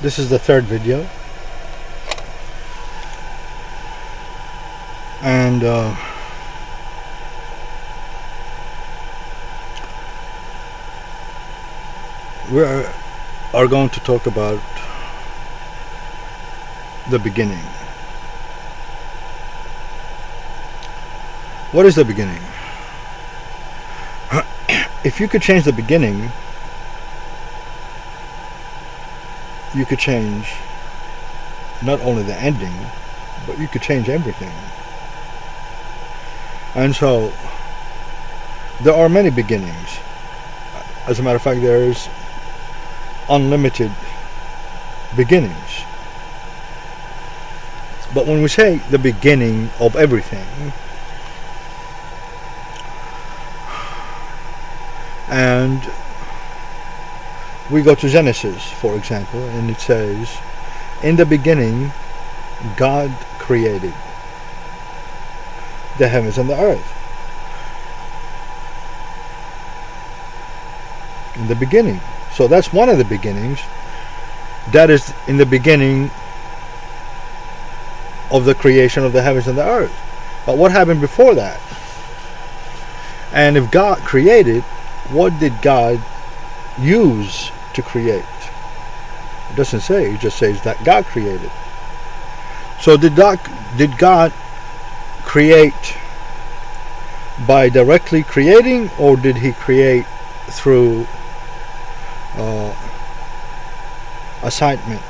This is the third video, and we are going to talk about the beginning. What is the beginning? If you could change the beginning, you could change not only the ending, but you could change everything. And so there are many beginnings. As a matter of fact, there is unlimited beginnings. But when we say the beginning of everything, and we go to Genesis, for example, and it says, in the beginning, God created the heavens and the earth. In the beginning. So that's one of the beginnings. That is in the beginning of the creation of the heavens and the earth. But what happened before that? And if God created, what did God use to create? It doesn't say, it just says that God created. So did God create by directly creating, or did he create through assignment?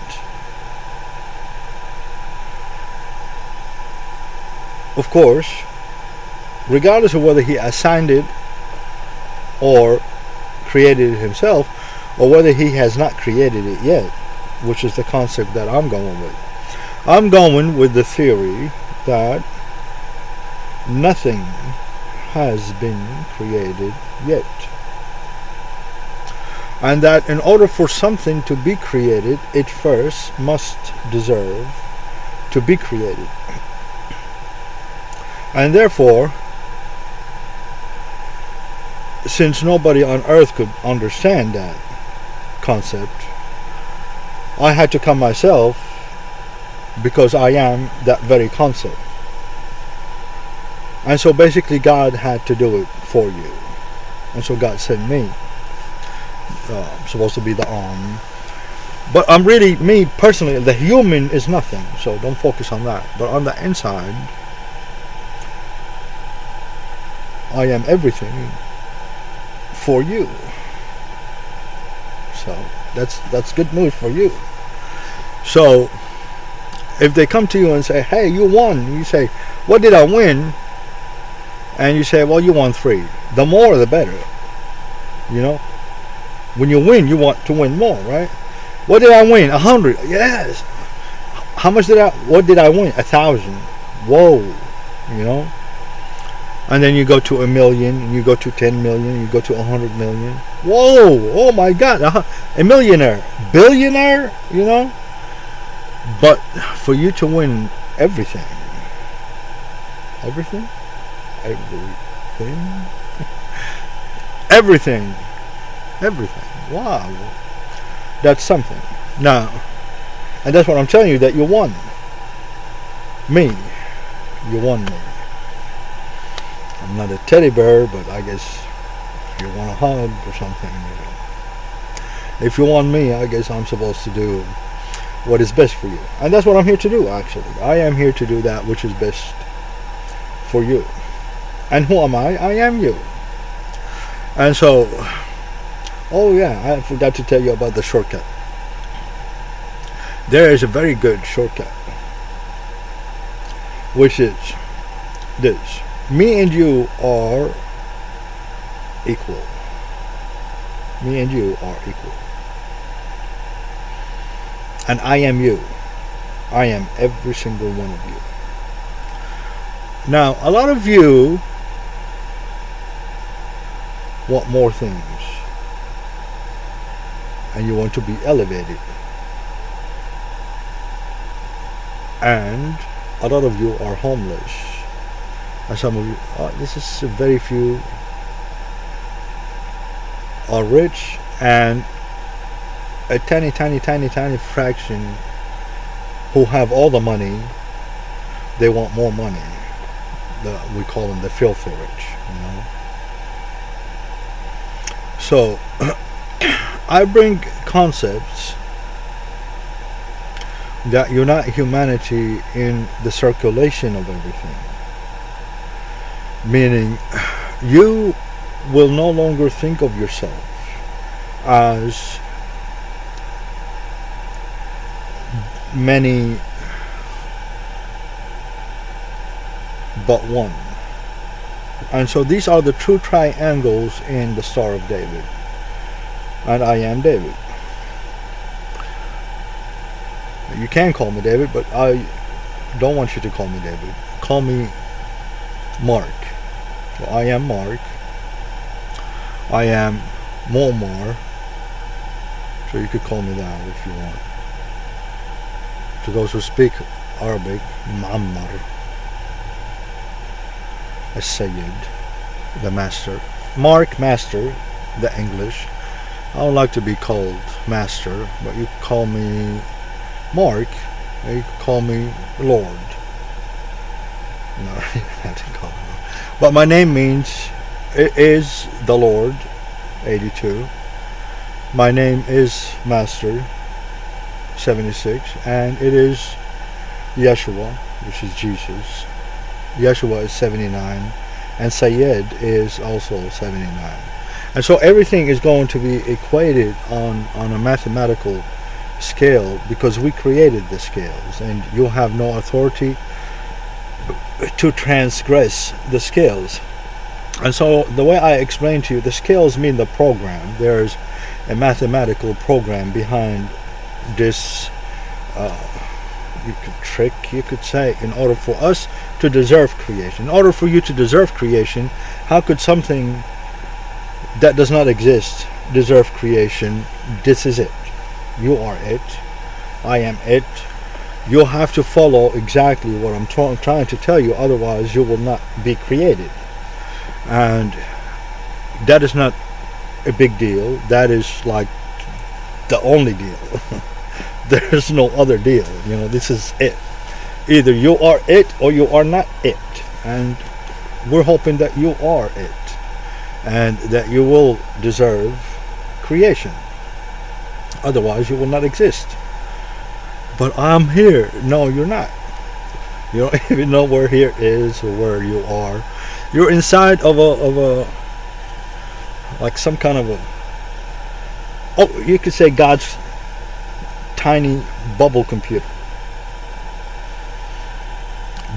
Of course, regardless of whether he assigned it or created it himself, or whether he has not created it yet, which is the concept that I'm going with. I'm going with the theory that nothing has been created yet. And that in order for something to be created, it first must deserve to be created. And therefore, since nobody on earth could understand that concept, I had to come myself, because I am that very concept. And so basically God had to do it for you. And so God sent me. I'm supposed to be the arm. But I'm really, me personally, the human is nothing. So don't focus on that. But on the inside, I am everything for you. So that's good news for you. So if they come to you and say, hey, you won, you say, what did I win? And you say, well, you won 3. The more the better. You know, when you win, you want to win more, right? What did I win? 100. Yes. How much what did I win? 1,000. Whoa. You know. And then you go to 1 million, and you go to 10 million, you go to 100 million. Whoa! Oh my God! A millionaire, billionaire, you know. But for you to win everything, everything, wow, that's something. Now, and that's what I'm telling you, that you won. Me, you won me. I'm not a teddy bear, but I guess if you want a hug or something, you know. If you want me, I guess I'm supposed to do what is best for you. And that's what I'm here to do, actually. I am here to do that which is best for you. And who am I? I am you. And so, oh yeah, I forgot to tell you about the shortcut. There is a very good shortcut, which is this. Me and you are equal. Me and you are equal. And I am you. I am every single one of you. Now, a lot of you want more things. And you want to be elevated. And a lot of you are homeless. And some of you, this is very few are rich, and a tiny fraction who have all the money, they want more money. We call them the filthy rich, you know. So I bring concepts that unite humanity in the circulation of everything. Meaning, you will no longer think of yourself as many but one. And so these are the true triangles in the Star of David. And I am David. You can call me David, but I don't want you to call me David. Call me Mark. So I am Mark. I am Muammar. So you could call me that if you want. To those who speak Arabic, Muammar. A Sayyid, the master. Mark, master, the English. I don't like to be called master, but you call me Mark, and you call me Lord. No, you have to call me Lord. But my name means, it is the Lord, 82. My name is Master, 76. And it is Yeshua, which is Jesus. Yeshua is 79. And Sayyid is also 79. And so everything is going to be equated on a mathematical scale, because we created the scales, and you have no authority to transgress the scales. And so the way I explain to you, the scales mean the program. There's a mathematical program behind this trick, you could say, in order for us to deserve creation. In order for you to deserve creation, how could something that does not exist deserve creation? This is it. You are it. I am it. You'll have to follow exactly what I'm trying to tell you, otherwise you will not be created. And that is not a big deal. That is like the only deal. There's no other deal. You know, this is it. Either you are it or you are not it. And we're hoping that you are it, and that you will deserve creation. Otherwise you will not exist. But I'm here. No, you're not. You don't even know where here is or where you are. You're inside of a like some kind of a, oh, you could say God's tiny bubble computer.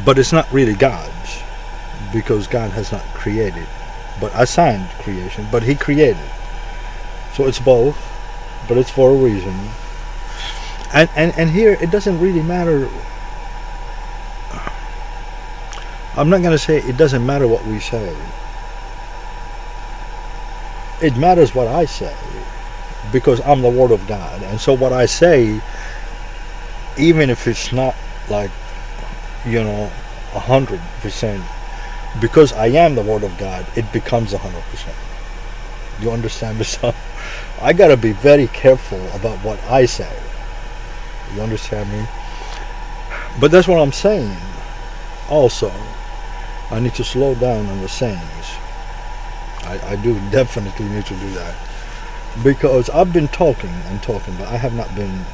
But it's not really God's, because God has not created, but assigned creation, but He created. So it's both, but it's for a reason. And here it doesn't really matter. I'm not going to say it doesn't matter what we say. It matters what I say, because I'm the Word of God. And so what I say, even if it's not like, 100%, because I am the Word of God, it becomes 100%. You understand me? So I got to be very careful about what I say. You understand me? But that's what I'm saying. Also, I need to slow down on the sayings. I do definitely need to do that, because I've been talking and talking, but I have not been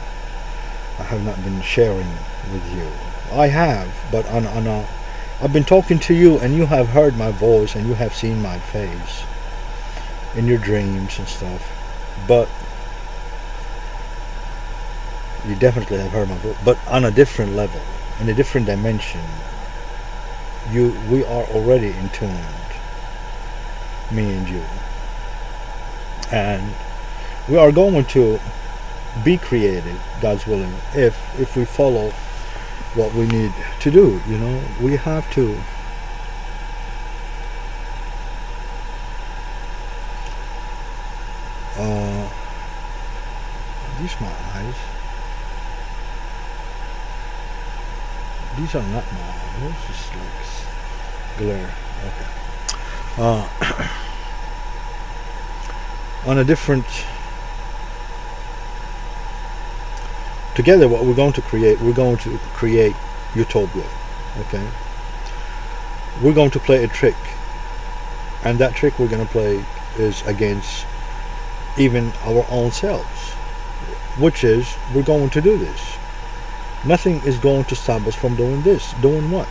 sharing with you. I have, but I've been talking to you, and you have heard my voice, and you have seen my face in your dreams and stuff. But you definitely have heard my voice, but on a different level, in a different dimension. We are already in tune, me and you, and we are going to be created, God's willing, if we follow what we need to do. We have to these are my eyes. These are not my eyes. It's just like glare. Okay. On a different Together, what we're going to create utopia. Okay? We're going to play a trick. And that trick we're going to play is against even our own selves. Which is, we're going to do this. Nothing is going to stop us from doing this. Doing what?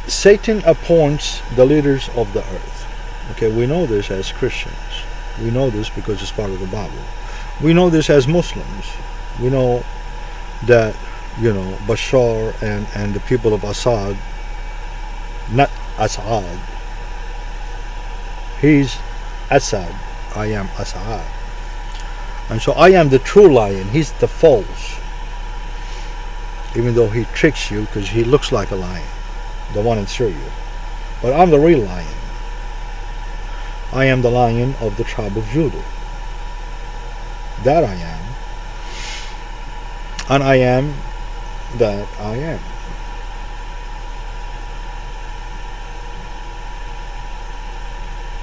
Satan appoints the leaders of the earth. Okay, we know this as Christians. We know this because it's part of the Bible. We know this as Muslims. We know that, Bashar and the people of Assad, not Assad. He's Assad. I am Assad. And so I am the true lion. He's the false. Even though he tricks you because he looks like a lion. The one in Syria. But I'm the real lion. I am the lion of the tribe of Judah. That I am. And I am that I am.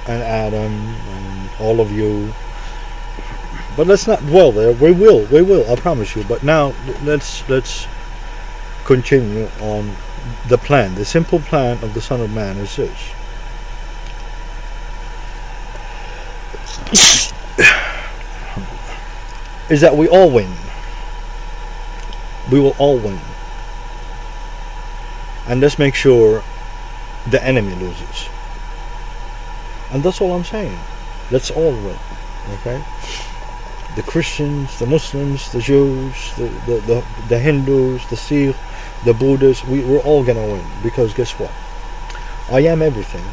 And Adam and all of you. But let's not dwell there. We will, I promise you. But now let's continue on the plan. The simple plan of the Son of Man is this. Is that we all win. We will all win. And let's make sure the enemy loses. And that's all I'm saying. Let's all win. Okay? The Christians, the Muslims, the Jews, the Hindus, the Sikh, the Buddhists, we're all gonna win. Because guess what? I am everything.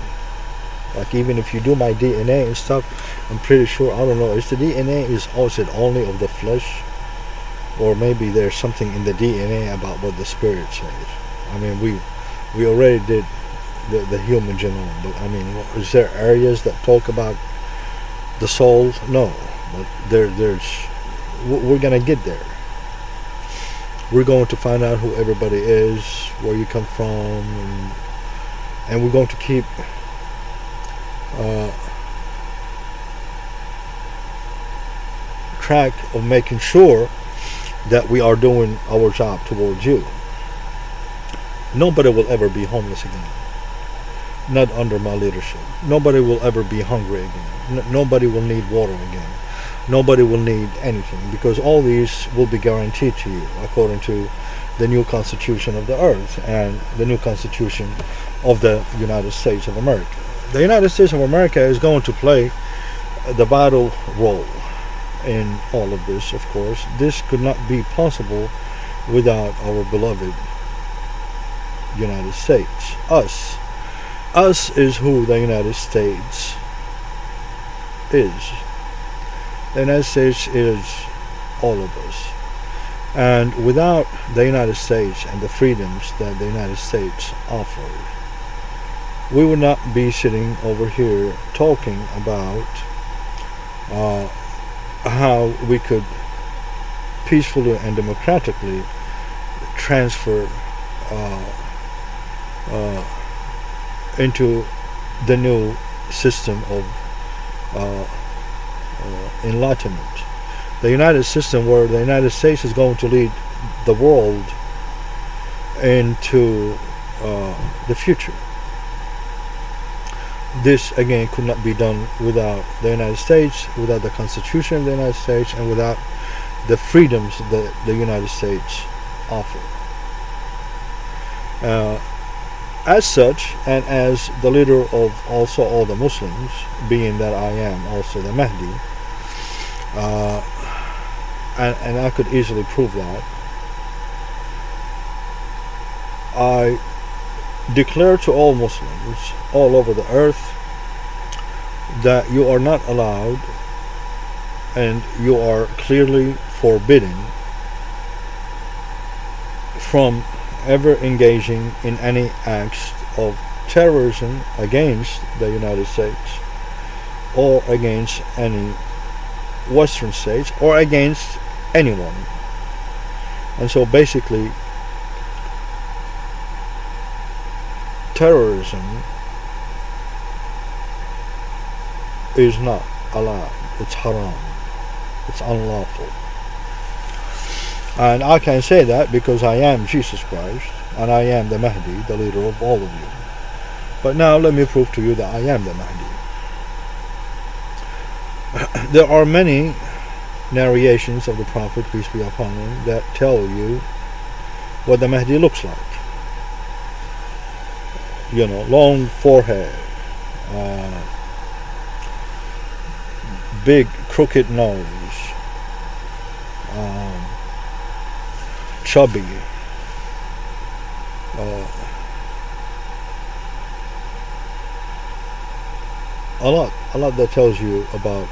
Like even if you do my DNA and stuff, I'm pretty sure, I don't know, is the DNA is it only of the flesh? Or maybe there's something in the DNA about what the spirit says. I mean, we already did the human genome, but I mean, is there areas that talk about the soul? No, but we're gonna get there. We're going to find out who everybody is, where you come from, and we're going to keep track of making sure that we are doing our job towards you. Nobody will ever be homeless again. Not under my leadership. Nobody will ever be hungry again. Nobody will need water again. Nobody will need anything, because all these will be guaranteed to you according to the new Constitution of the earth and the new Constitution of the United States of America. The United States of America is going to play the vital role in all of this, of course. This could not be possible without our beloved United States. Us is who the United States is. The United States is all of us. And without the United States and the freedoms that the United States offers, we would not be sitting over here talking about how we could peacefully and democratically transfer into the new system of enlightenment. The United system where the United States is going to lead the world into the future. This again could not be done without the United States, without the Constitution of the United States, and without the freedoms that the United States offer. As such, and as the leader of also all the Muslims, being that I am also the Mahdi, and I could easily prove that, I declare to all Muslims all over the earth that you are not allowed and you are clearly forbidden from ever engaging in any acts of terrorism against the United States or against any Western states or against anyone. And so basically terrorism is not allowed. It's haram. It's unlawful. And I can say that because I am Jesus Christ, and I am the Mahdi, the leader of all of you. But now let me prove to you that I am the Mahdi. There are many narrations of the Prophet, peace be upon him, that tell you what the Mahdi looks like. You know, long forehead, big crooked nose, chubby, a lot that tells you about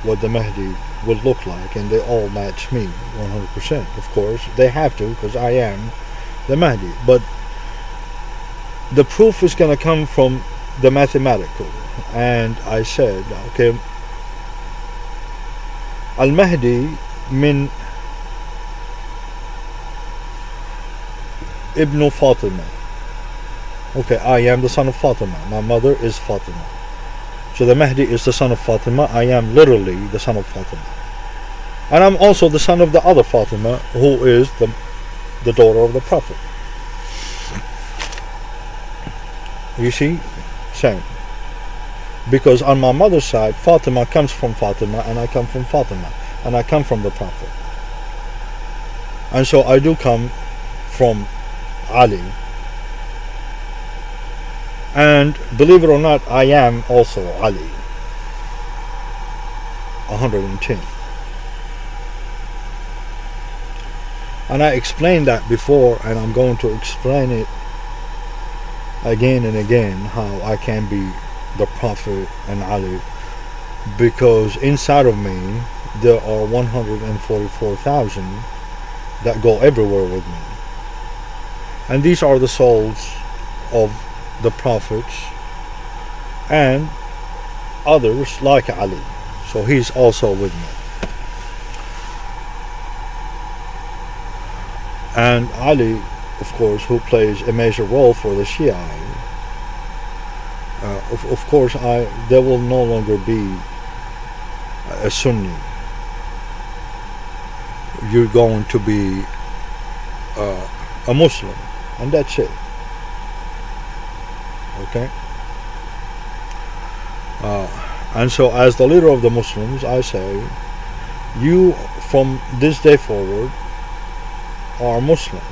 what the Mahdi would look like, and they all match me 100%. Of course, they have to, because I am the Mahdi. But the proof is going to come from the mathematical. And I said, okay, Al-Mahdi min Ibn Fatima. Okay, I am the son of Fatima. My mother is Fatima. So the Mahdi is the son of Fatima. I am literally the son of Fatima. And I'm also the son of the other Fatima, who is the daughter of the Prophet. You see? Same. Because on my mother's side, Fatima comes from Fatima, and I come from Fatima, and I come from the Prophet. And so I do come from Ali. And believe it or not, I am also Ali. 110. And I explained that before, and I'm going to explain it again and again, how I can be the Prophet and Ali, because inside of me there are 144,000 that go everywhere with me, and these are the souls of the prophets and others like Ali. So he's also with me. And Ali, of course, who plays a major role for the Shia, of course, there will no longer be a Sunni. You're going to be a Muslim, and that's it. Okay? And so as the leader of the Muslims, I say, you from this day forward are Muslims.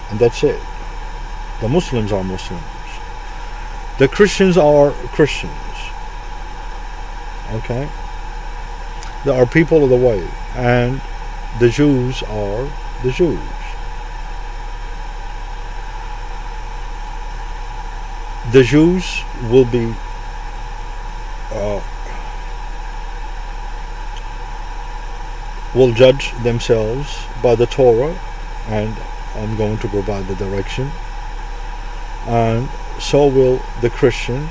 And that's it. The Muslims are Muslims. The Christians are Christians. Okay? They are people of the way. And the Jews are the Jews. The Jews will be will judge themselves by the Torah, and I'm going to provide the direction. And so will the Christians.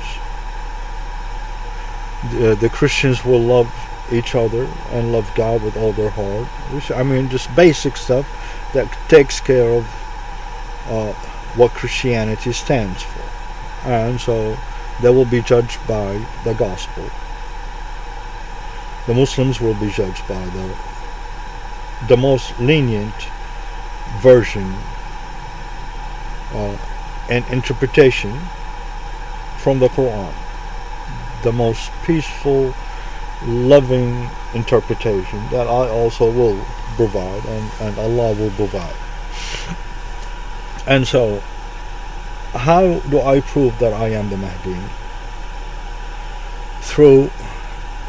The Christians will love each other and love God with all their heart. I mean, just basic stuff that takes care of what Christianity stands for. And so they will be judged by the gospel. The Muslims will be judged by the most lenient version and interpretation from the Quran, the most peaceful, loving interpretation that I also will provide, and Allah will provide. And so, how do I prove that I am the Mahdi? Through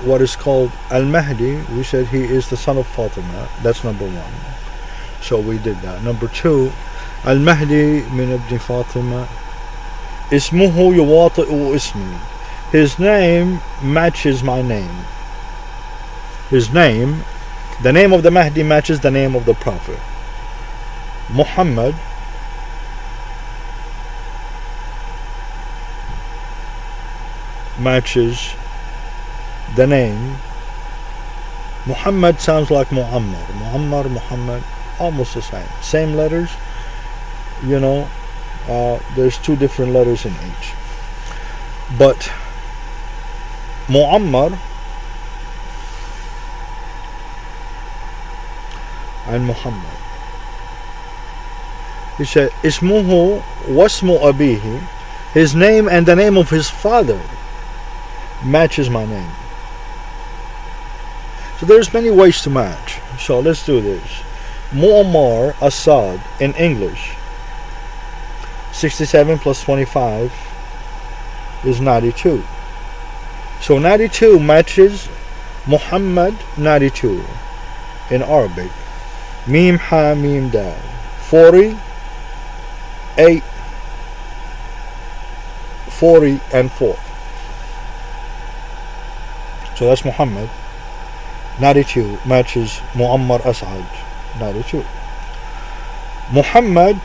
what is called Al-Mahdi. We said he is the son of Fatima. That's number one. So we did that. Number two, Al-Mahdi min ibn Fatima. Ismuhu yuwati'u ismi. His name matches my name. His name, the name of the Mahdi matches the name of the Prophet. Muhammad matches the name. Muhammad sounds like Muammar, Muhammad, almost the same. Same letters, you know, there's two different letters in each. But Muammar and Muhammad. He said, Ismuhu wasmu abihi, his name and the name of his father matches my name. So there's many ways to match. So let's do this. Muammar Assad in English, 67 plus 25 is 92. So 92 matches Muhammad 92 in Arabic. Mim ha mim dal. 48, 40 and 4. So that's Muhammad. 92 matches Muammar Asad 92. Muhammad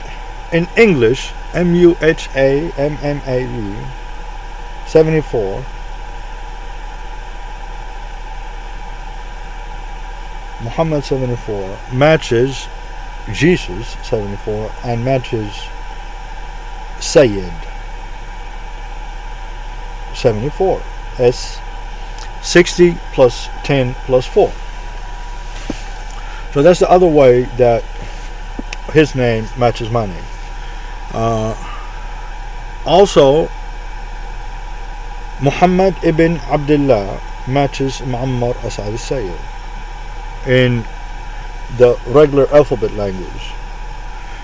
in English, Muhammad 74. Muhammad 74 matches Jesus 74 and matches Sayyid 74. That's 60 plus 10 plus 4. So that's the other way that his name matches my name. Also, Muhammad ibn Abdullah matches Muammar Asad al-Sayyid in the regular alphabet language.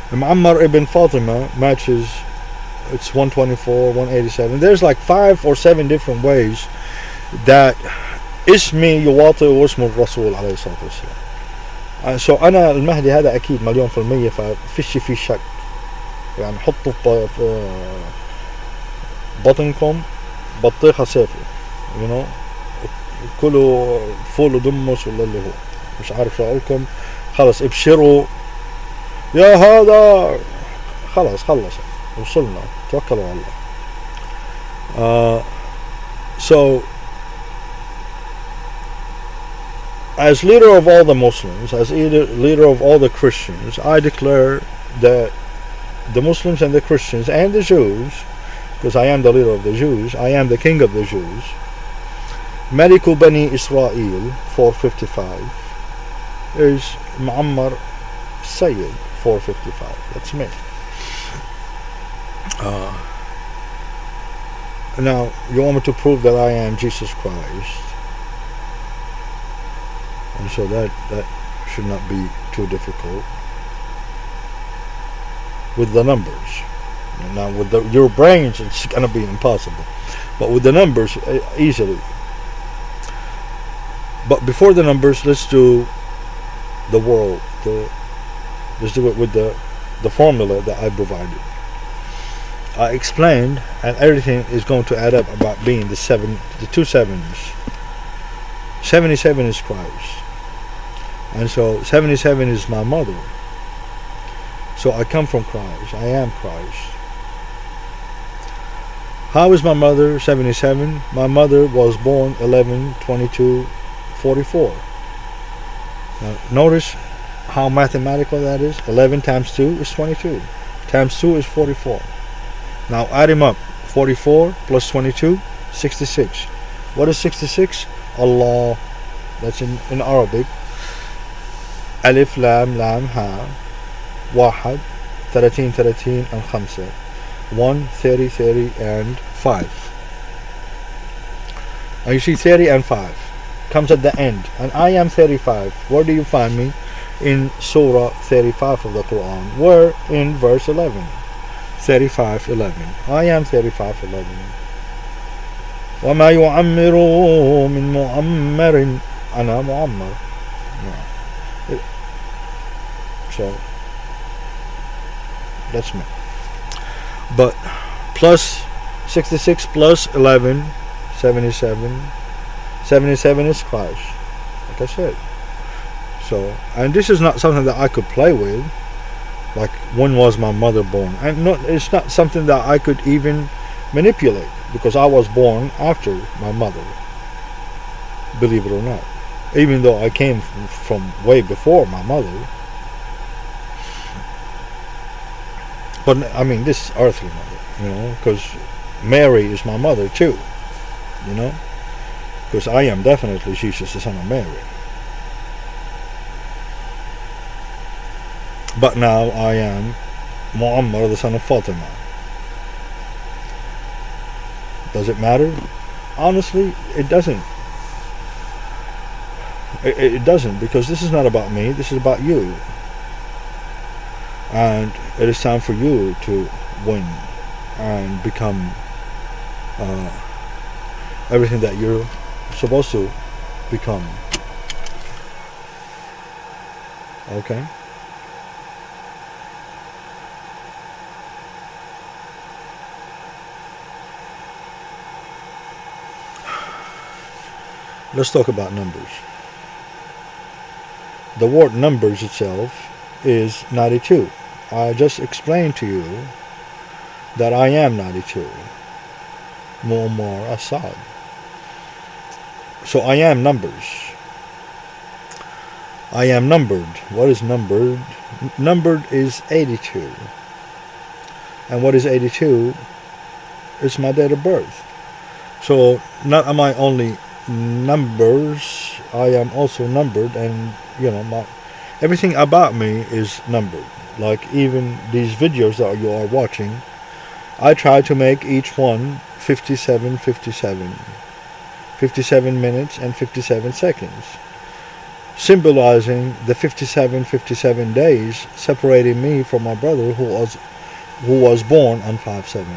Muammar ibn Fatima matches, it's 124, 187. There's like 5 or 7 different ways that اسمي يواطئ واسم الرسول عليه الصلاة والسلام. So أنا المهدي هذا أكيد مليون في المية، ففيش فيه شك. يعني حطوا في بطنكم بطيخة سيفي، you know، كلوا فول ودمس ولا اللي هو مش عارف شو أقولكم. خلص ابشروا يا هذا، خلص وصلنا، توكلوا على الله. So as leader of all the Muslims, as leader of all the Christians, I declare that the Muslims and the Christians and the Jews, because I am the leader of the Jews, I am the king of the Jews, Maliku Bani Israel 455 is Muammar Sayyid 455. That's me. Now, you want me to prove that I am Jesus Christ? And so that should not be too difficult with the numbers. Now with your brains it's going to be impossible, but with the numbers easily. But before the numbers, let's do the world. Let's do it with the formula that I provided. I explained, and everything is going to add up about being the 2 sevens. 77 is Christ. And so 77 is my mother. So I come from Christ. I am Christ. How is my mother 77? My mother was born 11/22/44. Now notice how mathematical that is. 11 times 2 is 22. Times 2 is 44. Now add him up. 44 plus 22, 66. What is 66? Allah. That's in Arabic. Alif Lam Lam Ha Wahad 30 30 and Khamsa 1 30 30 and 5. Now you see 30 and 5 comes at the end, and I am 35. Where do you find me? In Surah 35 of the Quran. Where? In verse 11. 35:11. I am 35:11. وما يعمر من معمر أنا معمر. So that's me. But plus 66 plus 11, 77. 77 is Christ, like I said. So, and this is not something that I could play with, like when was my mother born, and it's not something that I could even manipulate, because I was born after my mother, believe it or not, even though I came from way before my mother. But I mean, this earthly mother, because Mary is my mother too, Because I am definitely Jesus, the son of Mary. But now I am Muhammad, the son of Fatima. Does it matter? Honestly, it doesn't. It doesn't, because this is not about me, this is about you. And it is time for you to win and become everything that you're supposed to become. Okay? Let's talk about numbers. The word numbers itself is 92. I just explained to you that I am 92. Muammar Assad. So I am numbers. I am numbered. What is numbered? Numbered is 82. And what is 82? It's my date of birth. So not am I only numbers, I am also numbered, and everything about me is numbered. Like even these videos that you are watching, I try to make each one 57 minutes and 57 seconds, symbolizing the 57 days separating me from my brother who was born on 5/7.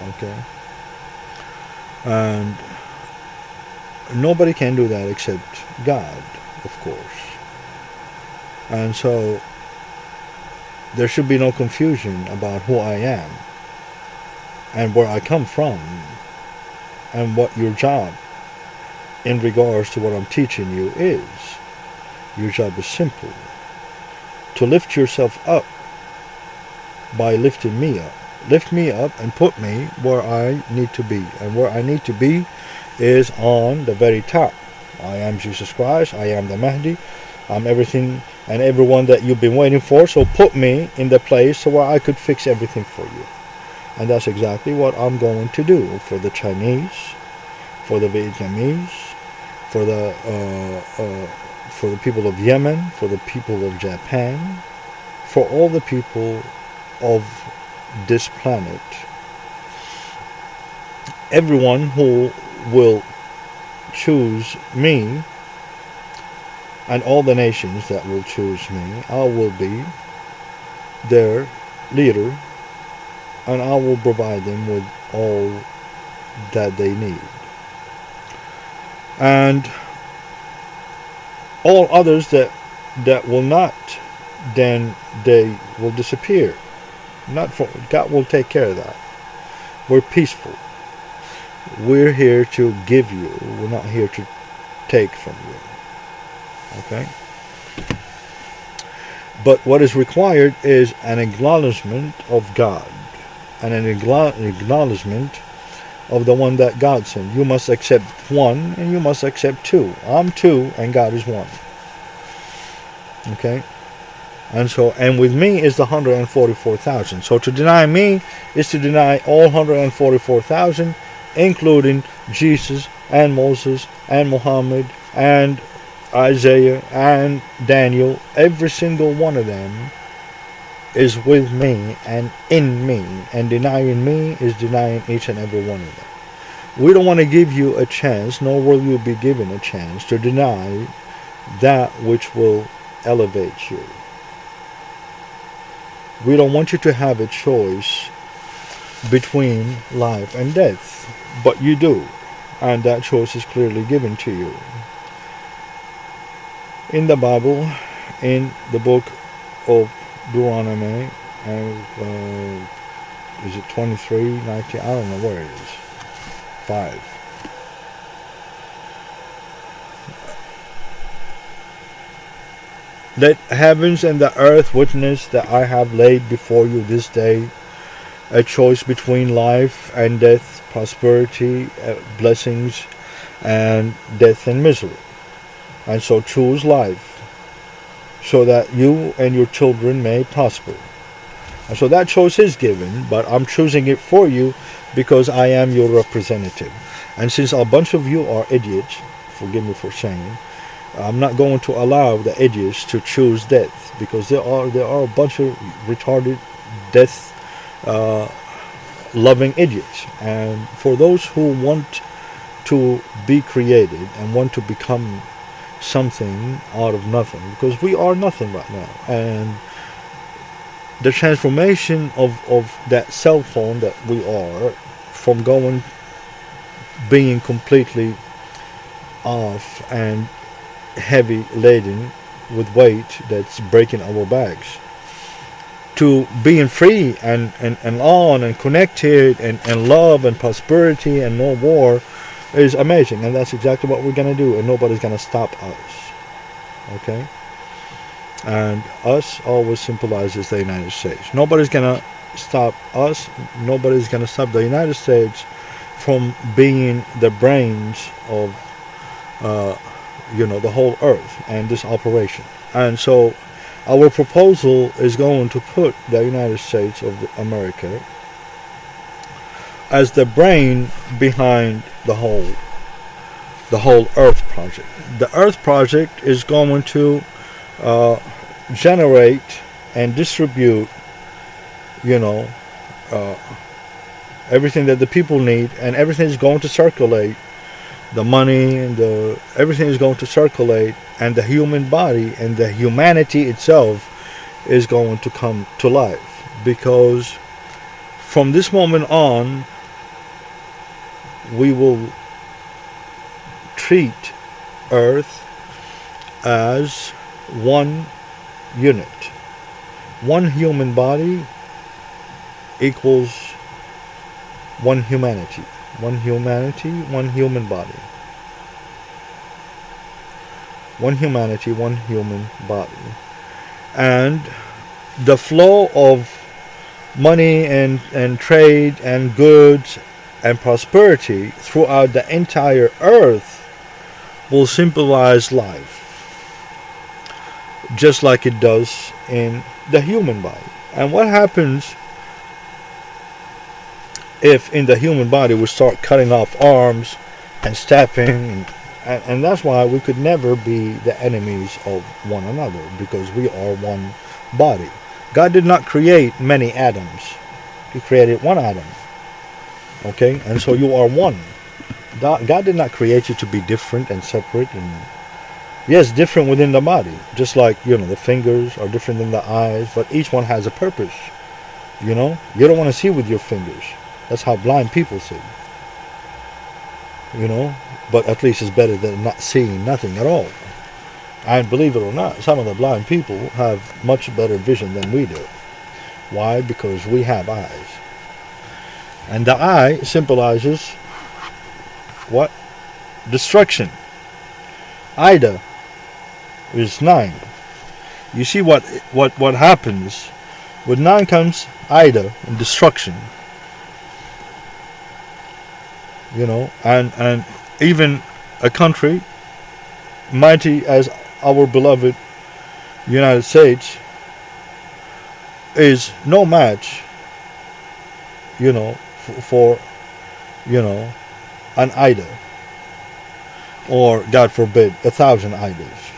Okay? And nobody can do that except God, of course. And so there should be no confusion about who I am and where I come from and what your job in regards to what I'm teaching you is. Your job is simple: to lift yourself up by lifting me up. Lift me up and put me where I need to be. And where I need to be is on the very top. I am Jesus Christ. I am the Mahdi. I'm everything and everyone that you've been waiting for. So put me in the place where I could fix everything for you. And that's exactly what I'm going to do for the Chinese, for the Vietnamese, for the people of Yemen, for the people of Japan, for all the people of this planet. Everyone who will choose me, and all the nations that will choose me, I will be their leader, and I will provide them with all that they need. And all others that will not, then they will disappear. God will take care of that. We're peaceful. We're here to give you. We're not here to take from you. Okay? But what is required is an acknowledgement of God, and an acknowledgement of the one that God sent. You must accept one, and you must accept two. I'm two, and God is one. Okay? And with me is the 144,000. So to deny me is to deny all 144,000, including Jesus and Moses and Muhammad and Isaiah and Daniel. Every single one of them is with me and in me. And denying me is denying each and every one of them. We don't want to give you a chance, nor will you be given a chance to deny that which will elevate you. We don't want you to have a choice between life and death, but you do, and that choice is clearly given to you. In the Bible, in the book of Deuteronomy, is it 23:19? I don't know where it is. 5. Let heavens and the earth witness that I have laid before you this day a choice between life and death, prosperity, blessings, and death and misery. And so choose life, so that you and your children may prosper. And so that choice is given, but I'm choosing it for you because I am your representative. And since a bunch of you are idiots, forgive me for saying, I'm not going to allow the idiots to choose death, because there are a bunch of retarded, death loving idiots. And for those who want to be created and want to become something out of nothing, because we are nothing right now, and the transformation of that cell phone that we are, from being completely off and heavy laden with weight that's breaking our backs, to being free and on and connected and love and prosperity and no war, is amazing. And that's exactly what we're going to do, and nobody's going to stop us. Okay? And us always symbolizes the United States. Nobody's going to stop us. Nobody's going to stop the United States from being the brains of the whole earth and this operation. And so our proposal is going to put the United States of America as the brain behind the whole Earth project. The Earth project is going to generate and distribute, everything that the people need, and everything is going to circulate. The money and everything is going to circulate, and the human body and the humanity itself is going to come to life, because from this moment on we will treat Earth as one unit. One human body equals one humanity. One humanity, one human body. One humanity, one human body. And the flow of money and trade and goods and prosperity throughout the entire earth will symbolize life, just like it does in the human body. And what happens if in the human body we start cutting off arms and stabbing, and that's why we could never be the enemies of one another, because we are one body. God did not create many atoms. He created one atom. Okay? And so you are one. God did not create you to be different and separate, and yes, different within the body. Just like, the fingers are different than the eyes, but each one has a purpose. You don't want to see with your fingers. That's how blind people see. But at least it's better than not seeing nothing at all. And believe it or not, some of the blind people have much better vision than we do. Why? Because we have eyes. And the eye symbolizes what? Destruction. Ida is 9. You see what happens? With 9 comes Ida and destruction. And even a country mighty as our beloved United States is no match, for an Ida, or God forbid 1,000 Idas,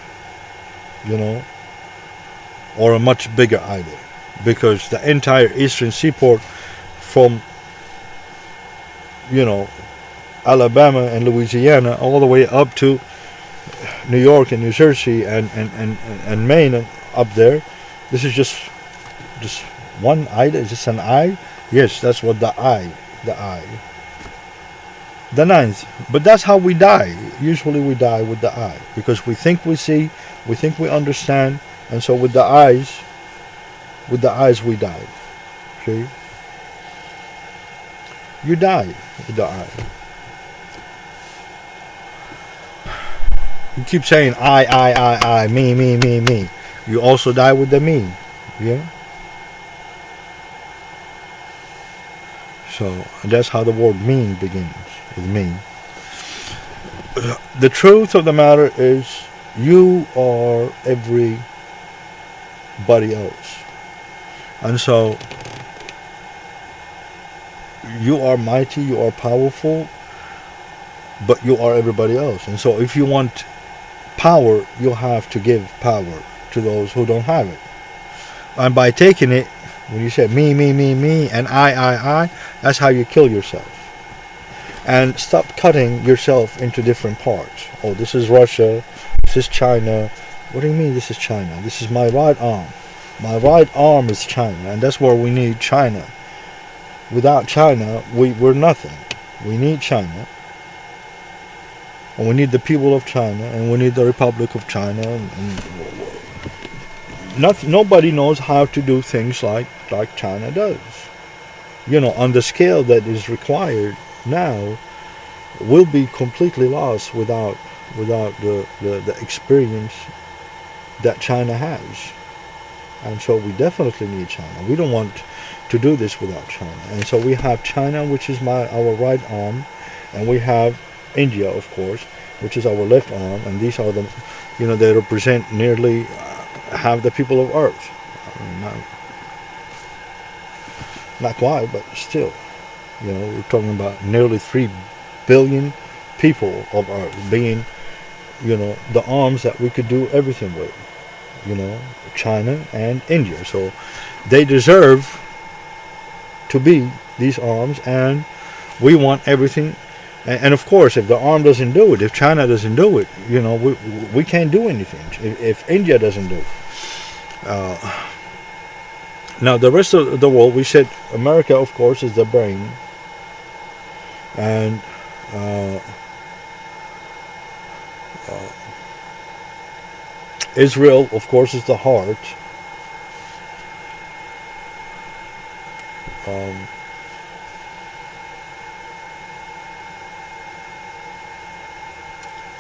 or a much bigger Ida, because the entire eastern seaboard from Alabama and Louisiana all the way up to New York and New Jersey and Maine and up there, this is just one Ida. Is this an eye? Yes, that's what the eye. The 9th. But that's how we die. Usually we die with the eye, because we think we see, we think we understand, and so with the eyes we die. See? You die with the eye. You keep saying I, me. You also die with the me. Yeah? So that's how the word mean begins, with me. The truth of the matter is, you are everybody else. And so you are mighty, you are powerful, but you are everybody else. And so if you want power, you have to give power to those who don't have it. And by taking it, when you say me, and I, that's how you kill yourself. And stop cutting yourself into different parts. Oh, this is Russia, this is China. What do you mean this is China? This is my right arm. My right arm is China, and that's where we need China. Without China, we're nothing. We need China. And we need the people of China, and we need the Republic of China. And nobody knows how to do things like China does. You know, on the scale that is required now, we'll be completely lost without the experience that China has. And so we definitely need China. We don't want to do this without China. And so we have China, which is our right arm, and we have India, of course, which is our left arm, and these are the, you know, they represent nearly half the people of Earth. I mean, not quite, but still, you know, we're talking about nearly 3 billion people of Earth being, you know, the arms that we could do everything with, you know, China and India. So they deserve to be these arms, and we want everything. And of course, if the arm doesn't do it, if China doesn't do it, you know, we can't do anything. If India doesn't do it. Now, the rest of the world, we said America, of course, is the brain. And Israel, of course, is the heart.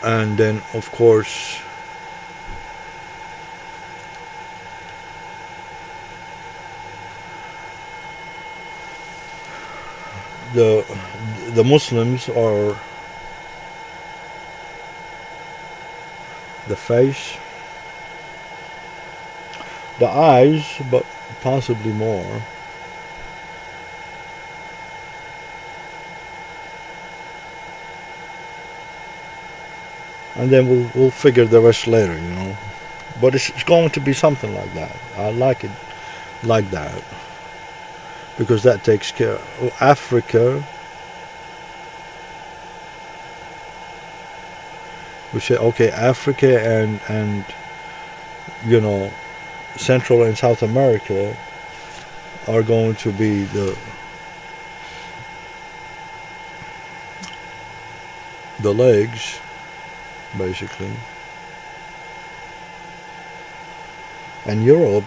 And then, of course, the Muslims are the face, the eyes, but possibly more. And then we'll figure the rest later, you know. But it's going to be something like that. I like it like that, because that takes care of Africa. We say, okay, Africa and you know, Central and South America are going to be the legs, basically. And Europe,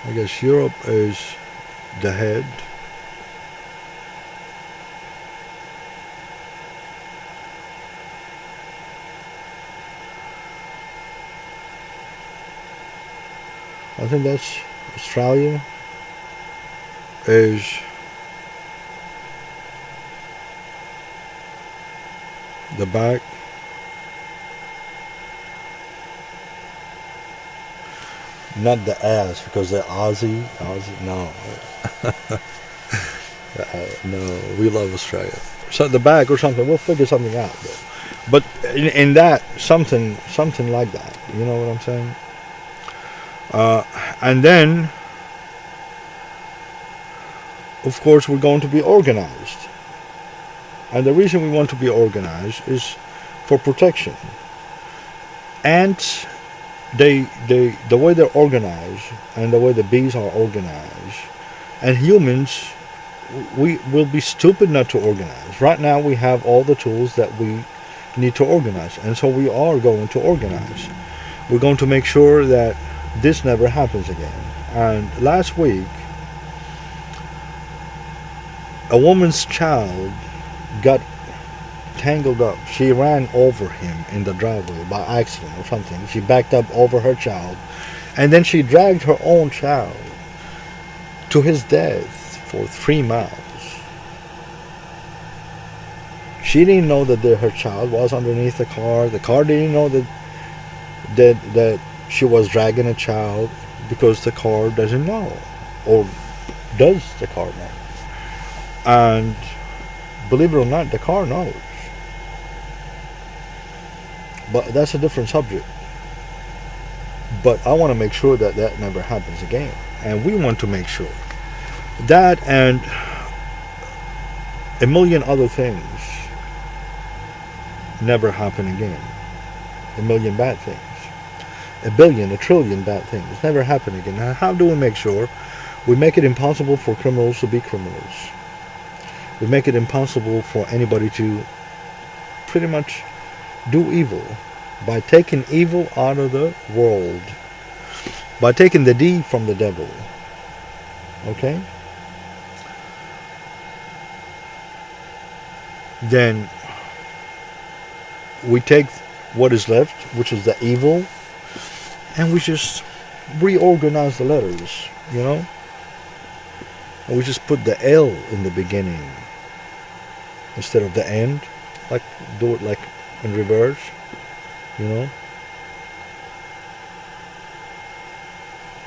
I guess Europe is the head. I think that's Australia is the back. Not the ass, because they're Aussie, no. No, we love Australia. So the back or something, we'll figure something out though. But in that, something like that, you know what I'm saying? And then, of course, we're going to be organized. And the reason we want to be organized is for protection. Ants, the way they're organized, and the way the bees are organized, and humans, we will be stupid not to organize. Right now we have all the tools that we need to organize, and so we are going to organize. We're going to make sure that this never happens again. And last week, a woman's child got tangled up. She ran over him in the driveway by accident or something. She backed up over her child, and then she dragged her own child to his death for 3 miles. She didn't know that her child was underneath the car. The car didn't know that she was dragging a child, because the car doesn't know, or Does the car know? And believe it or not, the car knows. But that's a different subject. But I want to make sure that that never happens again. And we want to make sure that, and a million other things never happen again. A million bad things. A billion, a trillion bad things never happen again. Now, how do we make sure? We make it impossible for criminals to be criminals. We make it impossible for anybody to pretty much do evil by taking evil out of the world, by taking the D from the devil. Okay? Then we take what is left, which is the evil, and we just reorganize the letters, you know? And we just put the L in the beginning instead of the end. Like, do it like in reverse, you know?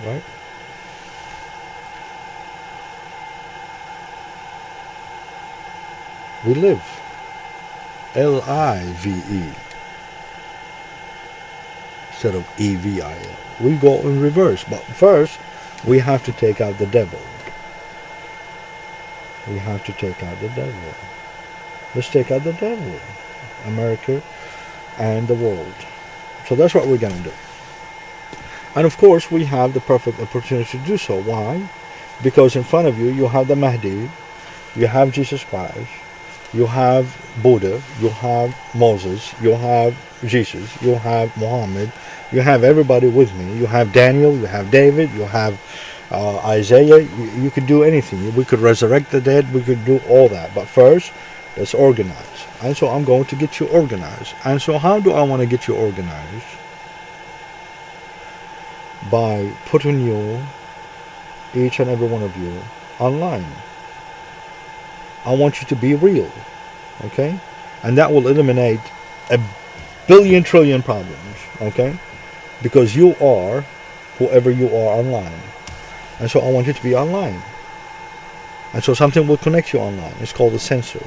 Right? We live. L-I-V-E instead of E-V-I-L. We go in reverse, but first we have to take out the devil. We have to take out the devil. Let's take out the devil. America and the world. So that's what we're going to do. And of course we have the perfect opportunity to do so. Why? Because in front of you, you have the Mahdi, you have Jesus Christ, you have Buddha, you have Moses, you have Jesus, you have Muhammad, you have everybody with me. You have Daniel, you have David, you have Isaiah. You could do anything. We could resurrect the dead, we could do all that. But first, let's organize. And so I'm going to get you organized. And so how do I want to get you organized? By putting you, each and every one of you, online. I want you to be real, okay? And that will eliminate a billion trillion problems, okay? Because you are whoever you are online. And so I want you to be online. And so something will connect you online. It's called a sensor,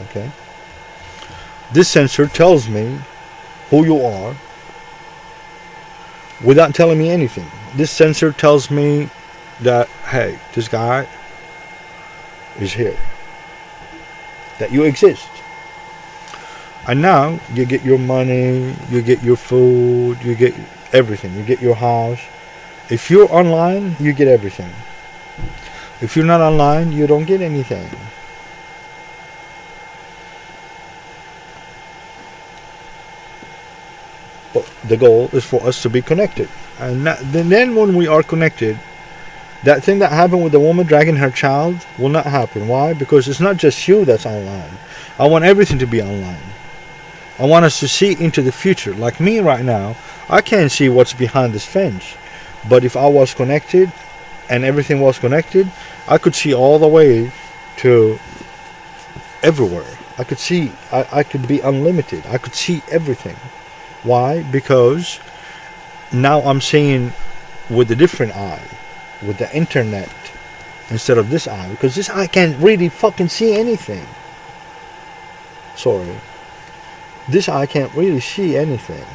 okay? This sensor tells me who you are without telling me anything. This sensor tells me that, hey, this guy is here, that you exist. And now you get your money, you get your food, you get everything, you get your house. If you're online, you get everything. If you're not online, you don't get anything. But the goal is for us to be connected. And then when we are connected, that thing that happened with the woman dragging her child will not happen. Why? Because it's not just you that's online. I want everything to be online. I want us to see into the future. Like me right now, I can't see what's behind this fence. But if I was connected and everything was connected, I could see all the way to everywhere. I could see, I could be unlimited. I could see everything. Why? Because now I'm seeing with a different eye, with the internet instead of this eye, because this eye can't really fucking see anything. Sorry, this eye can't really see anything.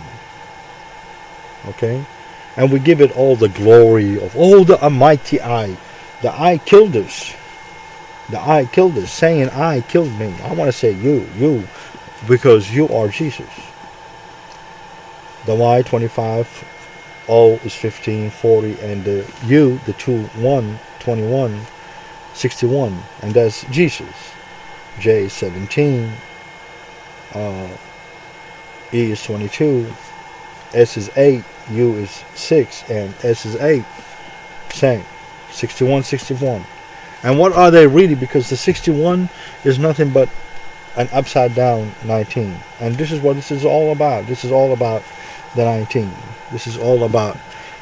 Okay, and we give it all the glory of, oh, the almighty eye. The eye killed us. The eye killed us. Saying I killed me. I want to say you, because you are Jesus. The Y 25, O is 15, 40, and the U, the 2, 1, 21, 61, and that's Jesus. J is 17, E is 22, S is 8, U is 6, and S is 8. Same. 61, 61. And what are they really? Because the 61 is nothing but an upside down 19. And this is what this is all about. This is all about the 19. This is all about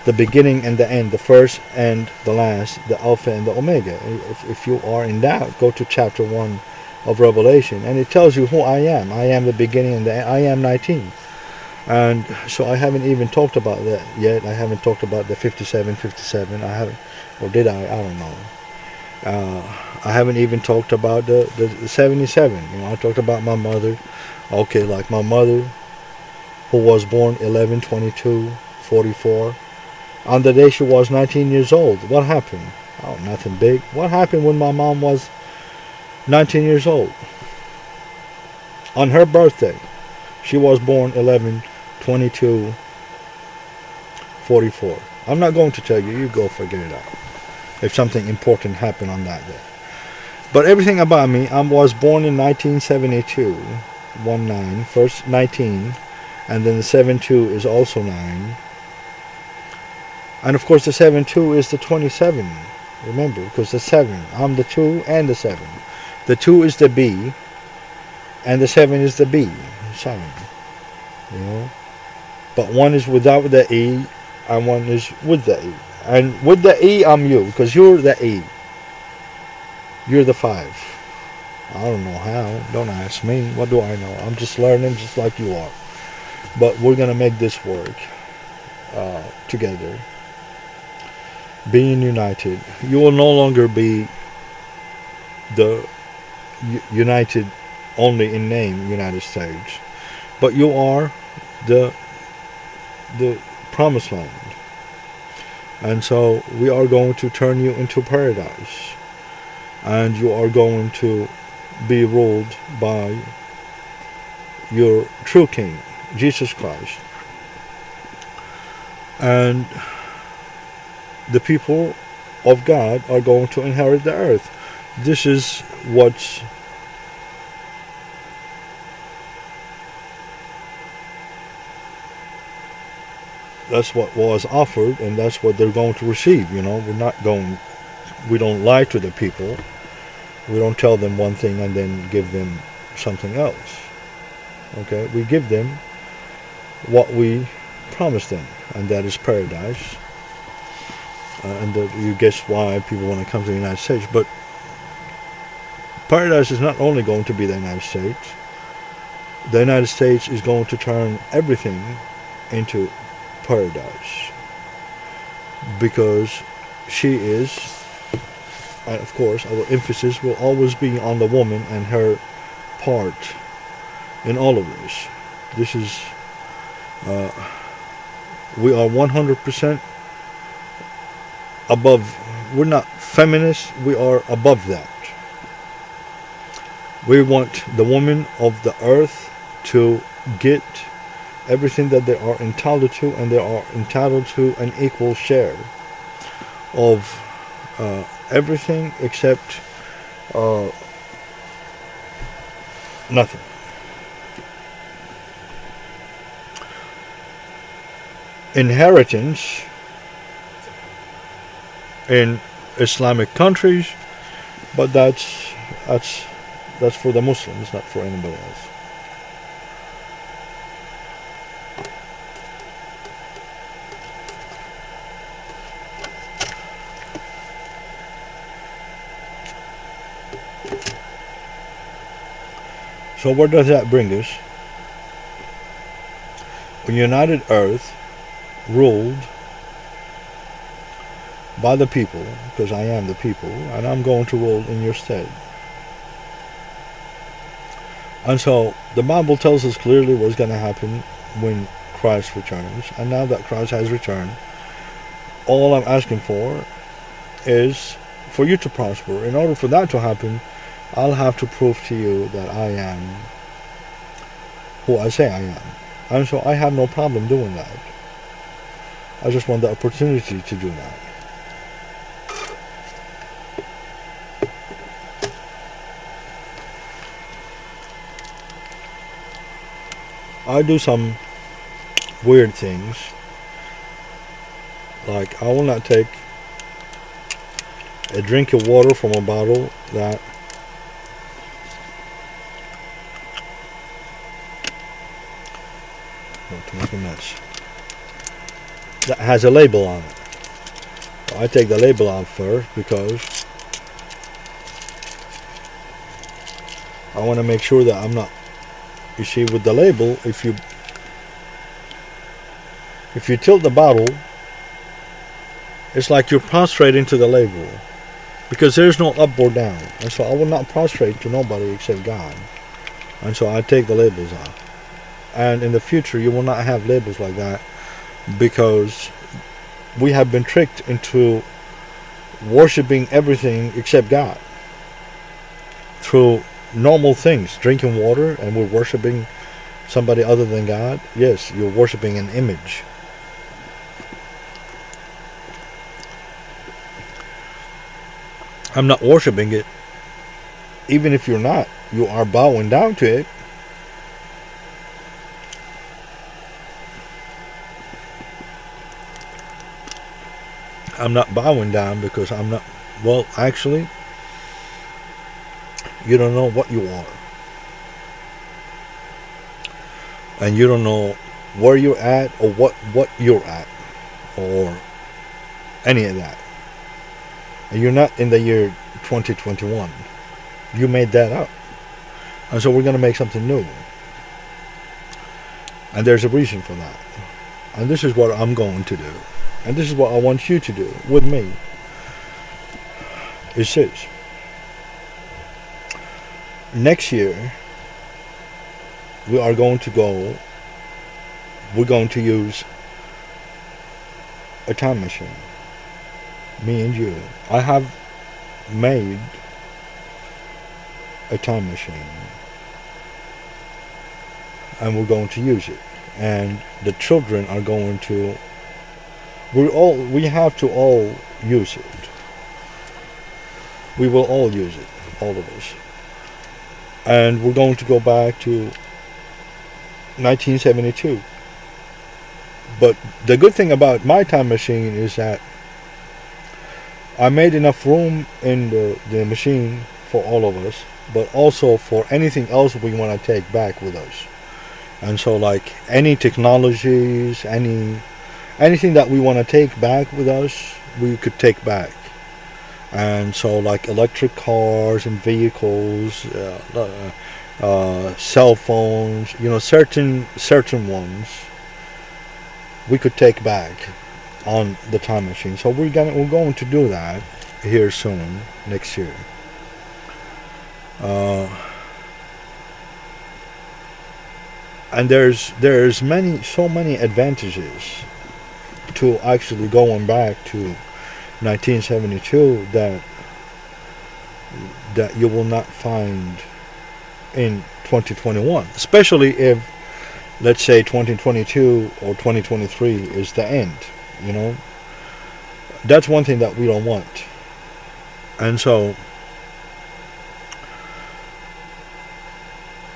the beginning and the end, the first and the last, the Alpha and the Omega. If you are in doubt, go to chapter 1 of Revelation, and it tells you who I am. I am the beginning and the end. I am 19. And so I haven't even talked about that yet. I haven't talked about the 57, 57. Or did I? I don't know. I haven't even talked about the 77. You know, I talked about my mother. Okay, like my mother, who was born 11/22/44. On the day she was 19 years old, what happened? Oh, nothing big. What happened when my mom was 19 years old? On her birthday, she was born 11/22/44. I'm not going to tell you. You go figure it out. If something important happened on that day. But everything about me, I was born in 1972. 19, first 19, and then the 72 is also 9. And of course the 72 is the 27. Remember, because the 7, I'm the 2 and the 7. The 2 is the B, and the 7 is the B. 7. You know? But one is without the E, and one is with the E. And with the E, I'm you, because you're the E. You're the 5. I don't know how. Don't ask me. What do I know? I'm just learning just like you are. But we're going to make this work together. Being united. You will no longer be the united only in name United States. But you are the promised land. And so we are going to turn you into paradise. And you are going to be ruled by your true King, Jesus Christ. And the people of God are going to inherit the earth. This is that's what was offered, and that's what they're going to receive. You know, we don't lie to the people. We don't tell them one thing and then give them something else. Okay, we give them what we promised them, and that is paradise. You guess why people want to come to the United States. But paradise is not only going to be the United States. The United States is going to turn everything into paradise, because she is, and of course our emphasis will always be on the woman and her part in all of this. This is we are 100% above. We're not feminists, we are above that. We want the women of the earth to get everything that they are entitled to, and they are entitled to an equal share of everything except nothing. Inheritance in Islamic countries, but that's for the Muslims, not for anybody else. So where does that bring us? A united earth ruled by the people, because I am the people, and I'm going to rule in your stead. And so the Bible tells us clearly what's going to happen when Christ returns. And now that Christ has returned, all I'm asking for is for you to prosper. In order for that to happen, I'll have to prove to you that I am who I say I am. And so I have no problem doing that. I just want the opportunity to do that. I do some weird things. Like, I will not take a drink of water from a bottle that to make a mess, that has a label on it. So I take the label off first, because I want to make sure that I'm not, you see, with the label, if you tilt the bottle It's like you're prostrating to the label, because there's no up or down. And so I will not prostrate to nobody except God. And so I take the labels off. And in the future, you will not have labels like that, because we have been tricked into worshiping everything except God through normal things, drinking water, and we're worshiping somebody other than God. Yes, you're worshiping an image. I'm not worshiping it. Even if you're not, you are bowing down to it. I'm not bowing down because I'm not. Well, actually, you don't know what you are. And you don't know where you're at or what you're at or any of that. And you're not in the year 2021. You made that up. And so we're going to make something new. And there's a reason for that. And this is what I'm going to do. And this is what I want you to do with me. It's this. Next year, we're going to use a time machine. Me and you. I have made a time machine. And we're going to use it. And the children are going to... We have to all use it. We will all use it. All of us. And we're going to go back to 1972. But the good thing about my time machine is that I made enough room in the machine for all of us, but also for anything else we want to take back with us. And so, like, any technologies, anything that we want to take back with us, we could take back. And so, like, electric cars and vehicles, cell phones, certain ones, we could take back on the time machine. So we're going to do that here soon, next year. And there's so many advantages to actually going back to 1972 that you will not find in 2021, especially if, let's say, 2022 or 2023 is the end. That's one thing that we don't want. And so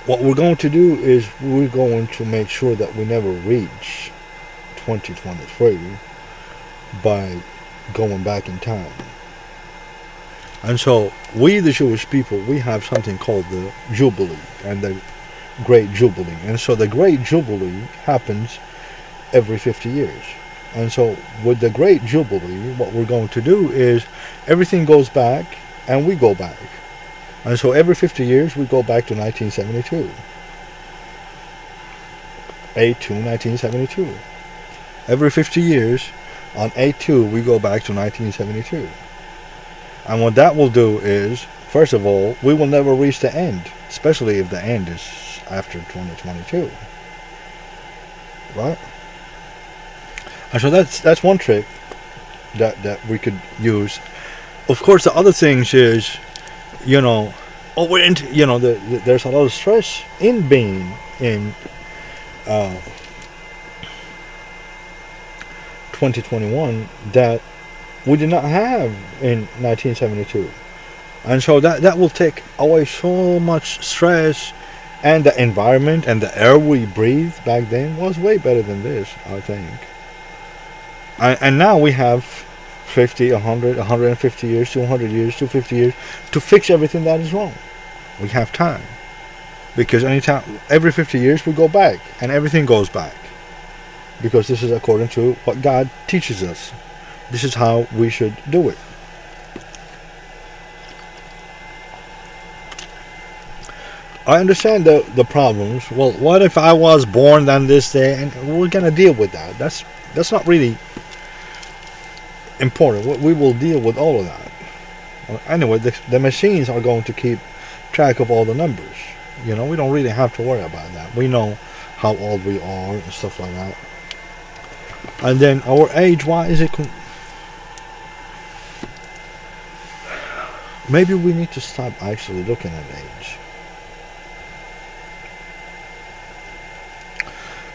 what we're going to do is we're going to make sure that we never reach 2023 by going back in time. And so we, the Jewish people, we have something called the Jubilee and the Great Jubilee. And so the Great Jubilee happens every 50 years. And so with the Great Jubilee, what we're going to do is everything goes back and we go back. And so every 50 years we go back to 1972. 8/2/1972. Every 50 years on 8/2 we go back to 1972. And what that will do is, first of all, we will never reach the end, especially if the end is after 2022. Right? And so that's one trick that we could use. Of course, the other things is, we're into, there's a lot of stress in being in 2021 that we did not have in 1972. And so that will take away so much stress, and the environment and the air we breathed back then was way better than this, I think. And now we have 50, 100, 150 years, 200 years, 250 years to fix everything that is wrong. We have time. Because every 50 years we go back, and everything goes back. Because this is according to what God teaches us. This is how we should do it. I understand the problems. Well, what if I was born on this day? And we're going to deal with that. That's not really... important. We will deal with all of that. Anyway, the machines are going to keep track of all the numbers. You know, we don't really have to worry about that. We know how old we are and stuff like that. And then our age, why is it... Maybe we need to stop actually looking at age.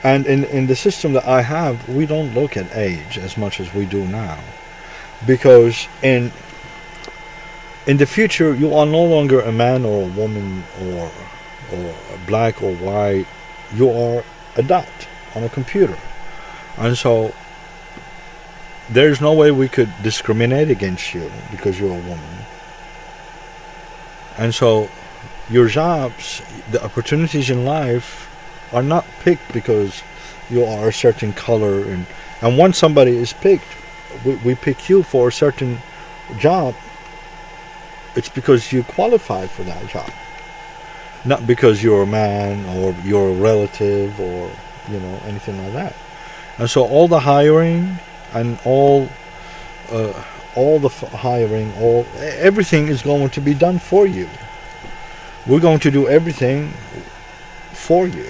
And in the system that I have, we don't look at age as much as we do now. Because in the future, you are no longer a man or a woman or black or white. You are a dot on a computer. And so there's no way we could discriminate against you because you're a woman. And so your jobs, the opportunities in life are not picked because you are a certain color. And once somebody is picked, we pick you for a certain job, it's because you qualify for that job. Not because you're a man or you're a relative or, you know, anything like that. And so all the hiring and all the hiring, everything is going to be done for you. We're going to do everything for you.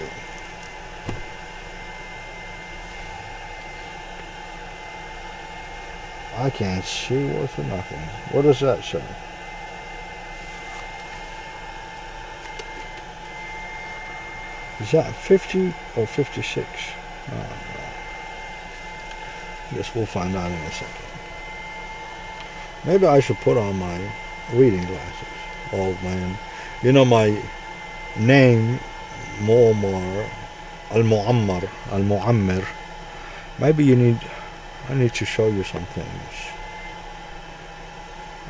I can't see worth of nothing. What does that say? Is that 50 or 56? I don't know. Guess we'll find out in a second. Maybe I should put on my reading glasses. Old man. You know my name, Muammar, Al-Muammar, Al-Muammar. Maybe I need to show you some things.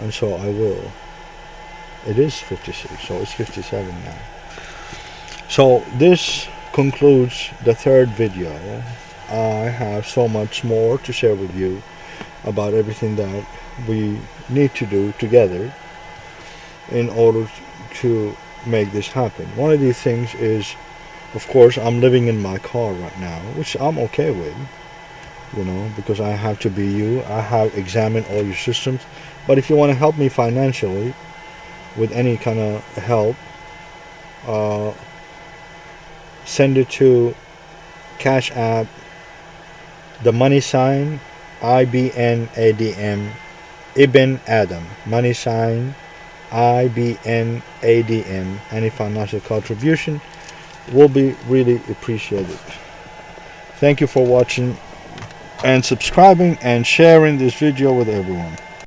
And so I will. It is 56, so it's 57 now. So this concludes the third video. I have so much more to share with you about everything that we need to do together in order to make this happen. One of these things is, of course, I'm living in my car right now, which I'm okay with, you know, because I have to be you. I have examined all your systems. But if you want to help me financially with any kind of help, send it to Cash App, the money sign, IBNADM, Ibn Adam, money sign, IBNADM. Any financial contribution will be really appreciated. Thank you for watching and subscribing and sharing this video with everyone.